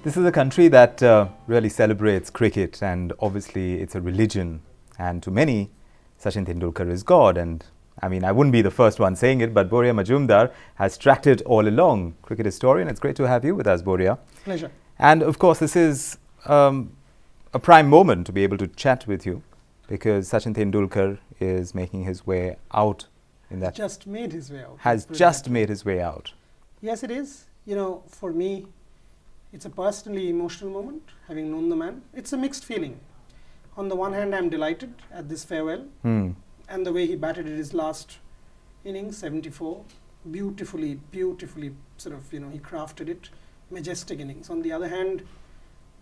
This is a country that really celebrates cricket, and obviously it's a religion. And to many, Sachin Tendulkar is God. And I mean, I wouldn't be the first one saying it, but Boria Majumdar has tracked it all along. Cricket historian, it's great to have you with us, Boria. Pleasure. And of course, this is a prime moment to be able to chat with you, because Sachin Tendulkar is making his way out in that. Just made his way out. Has just made his way out. Yes, it is. You know, for me, it's a personally emotional moment, having known the man. It's a mixed feeling. On the one hand, I'm delighted at this farewell and the way he batted at his last innings, 74. Beautifully sort of, he crafted it. Majestic innings. On the other hand,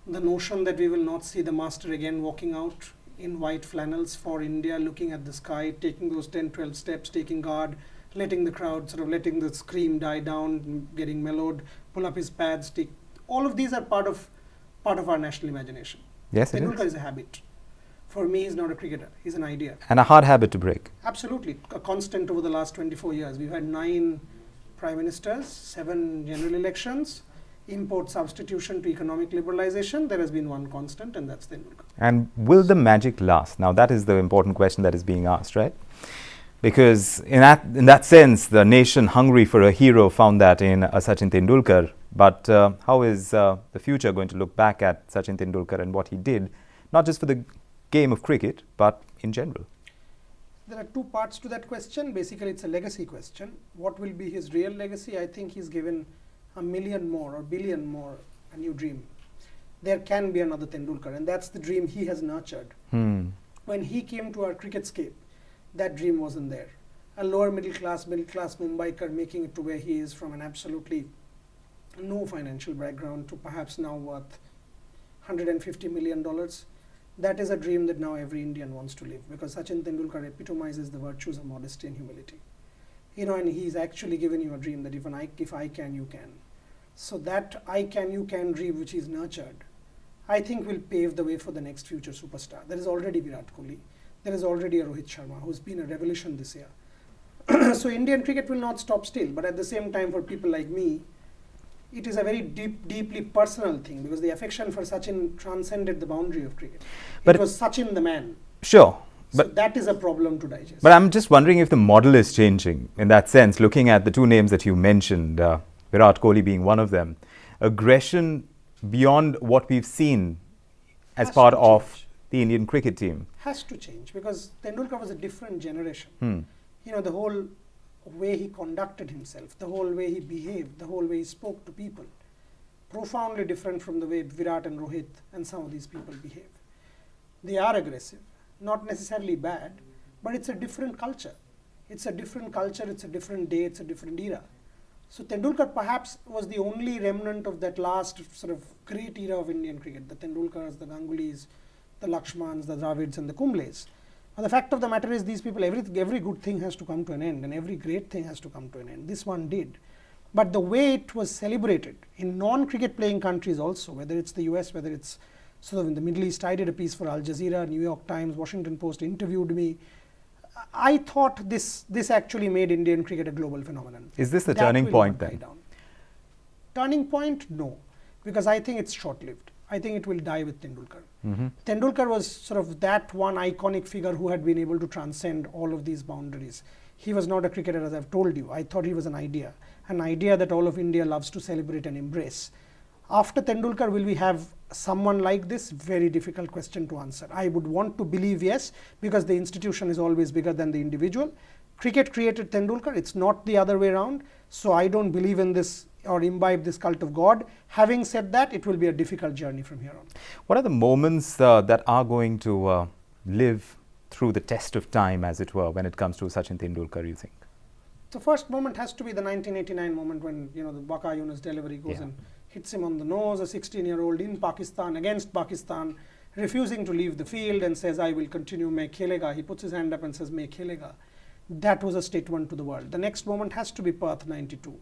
the notion that we will not see the master again walking out in white flannels for India, looking at the sky, taking those 10, 12 steps, taking guard, letting the crowd, sort of letting the scream die down, getting mellowed, pull up his pads, all of these are part of our national imagination. Yes, Tendulkar is a habit. For me, he's not a cricketer. He's an idea. And a hard habit to break. Absolutely. A constant over the last 24 years. We've had 9 prime ministers, 7 general elections, import substitution to economic liberalization. There has been one constant, and that's Tendulkar. And will the magic last? Now, that is the important question that is being asked, right? Because in that sense, the nation hungry for a hero found that in Sachin Tendulkar. But how is the future going to look back at Sachin Tendulkar and what he did, not just for the game of cricket, but in general? There are 2 parts to that question. Basically, it's a legacy question. What will be his real legacy? I think he's given a million more or billion more a new dream. There can be another Tendulkar, and that's the dream he has nurtured. When he came to our cricketscape, that dream wasn't there. A lower middle class Mumbaiker making it to where he is from an absolutely no financial background to perhaps now worth $150 million. That is a dream that now every Indian wants to live, because Sachin Tendulkar epitomizes the virtues of modesty and humility. And he's actually given you a dream that if I can, you can. So that I can, you can dream which he's nurtured, I think will pave the way for the next future superstar. There is already Virat Kohli. There is already a Rohit Sharma who's been a revolution this year. So Indian cricket will not stop still, but at the same time, for people like me, it is a very deeply personal thing, because the affection for Sachin transcended the boundary of cricket. But it was Sachin the man. Sure. So that is a problem to digest. But I'm just wondering if the model is changing in that sense, looking at the 2 names that you mentioned, Virat Kohli being one of them. Aggression beyond what we've seen as part of the Indian cricket team has to change, because Tendulkar was a different generation. The whole way he conducted himself, the whole way he behaved, the whole way he spoke to people, profoundly different from the way Virat and Rohit and some of these people behave. They are aggressive, not necessarily bad, but it's a different culture. It's a different culture, it's a different day, it's a different era. So Tendulkar perhaps was the only remnant of that last sort of great era of Indian cricket, the Tendulkars, the Gangulis, the Lakshmans, the Dravids and the Kumbles. And the fact of the matter is, these people, every good thing has to come to an end, and every great thing has to come to an end. This one did. But the way it was celebrated in non-cricket playing countries also, whether it's the US, whether it's sort of in the Middle East, I did a piece for Al Jazeera, New York Times, Washington Post interviewed me. I thought this actually made Indian cricket a global phenomenon. Is this the turning point then? Turning point? No, because I think it's short-lived. I think it will die with Tendulkar. Tendulkar was sort of that one iconic figure who had been able to transcend all of these boundaries. He was not a cricketer, as I've told you. I thought he was an idea that all of India loves to celebrate and embrace. After Tendulkar, will we have someone like this? Very difficult question to answer. I would want to believe yes, because the institution is always bigger than the individual. Cricket created Tendulkar. It's not the other way around. So I don't believe in this or imbibe this cult of God. Having said that, it will be a difficult journey from here on. What are the moments that are going to live through the test of time, as it were, when it comes to Sachin Tendulkar, you think? The first moment has to be the 1989 moment when the Waka Yunus delivery goes and hits him on the nose, a 16-year-old in Pakistan, against Pakistan, refusing to leave the field and says, I will continue, main khelega. He puts his hand up and says, main khelega. That was a statement to the world. The next moment has to be Perth 92.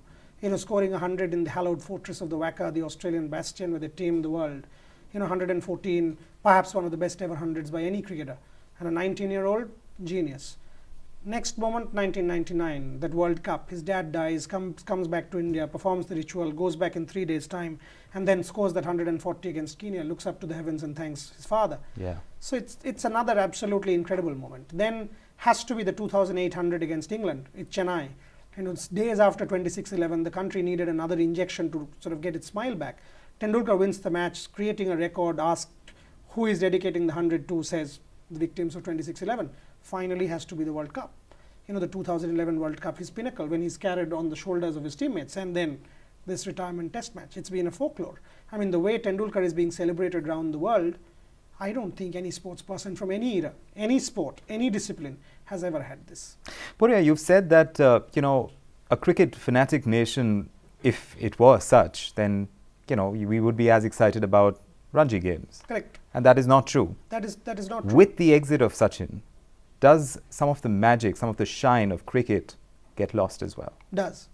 Scoring 100 in the hallowed fortress of the Waka, the Australian bastion where they tamed the world. 114, perhaps one of the best ever hundreds by any cricketer. And a 19-year-old, genius. Next moment, 1999, that World Cup. His dad dies, comes back to India, performs the ritual, goes back in 3 days' time, and then scores that 140 against Kenya, looks up to the heavens and thanks his father. Yeah. So it's another absolutely incredible moment. Then has to be the 2,800 against England. It's Chennai. And it's days after 26-11, the country needed another injection to sort of get its smile back. Tendulkar wins the match, creating a record, asked who is dedicating the 100 to, says the victims of 26-11. Finally has to be the World Cup. The 2011 World Cup, his pinnacle, when he's carried on the shoulders of his teammates, and then this retirement test match. It's been a folklore. I mean, the way Tendulkar is being celebrated around the world, I don't think any sports person from any era, any sport, any discipline has ever had this. Boria, you've said that, a cricket fanatic nation, if it were such, then, we would be as excited about Ranji games. Correct. And that is not true. That is not true. With the exit of Sachin, does some of the magic, some of the shine of cricket get lost as well? Does.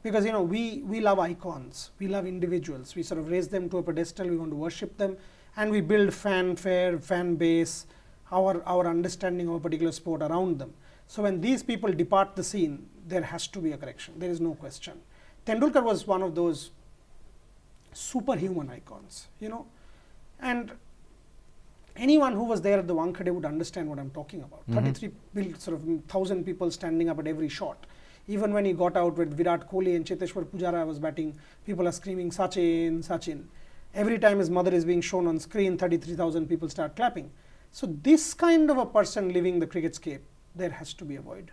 Because, we love icons. We love individuals. We sort of raise them to a pedestal. We want to worship them. And we build fanfare, fan base, our understanding of a particular sport around them. So when these people depart the scene, there has to be a correction. There is no question. Tendulkar was one of those superhuman icons, and anyone who was there at the Wankhede would understand what I'm talking about. 33,000 people standing up at every shot. Even when he got out with Virat Kohli and Cheteshwar Pujara was batting, people are screaming Sachin, Sachin. Every time his mother is being shown on screen, 33,000 people start clapping. So this kind of a person living the cricketscape, there has to be a void.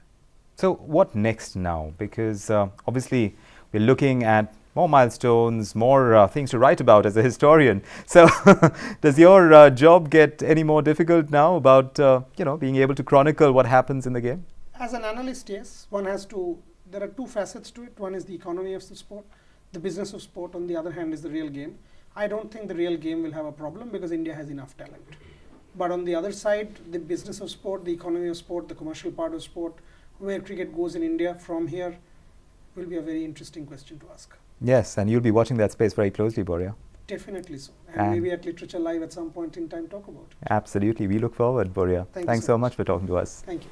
So what next now? Because obviously we're looking at more milestones, more things to write about as a historian. So does your job get any more difficult now about, being able to chronicle what happens in the game? As an analyst, yes. There are two facets to it. One is the economy of the sport, the business of sport. On the other hand is the real game. I don't think the real game will have a problem because India has enough talent. But on the other side, the business of sport, the economy of sport, the commercial part of sport, where cricket goes in India from here will be a very interesting question to ask. Yes, and you'll be watching that space very closely, Boria. Definitely so. And maybe at Literature Live at some point in time talk about it. Absolutely. We look forward, Boria. Thanks so much for talking to us. Thank you.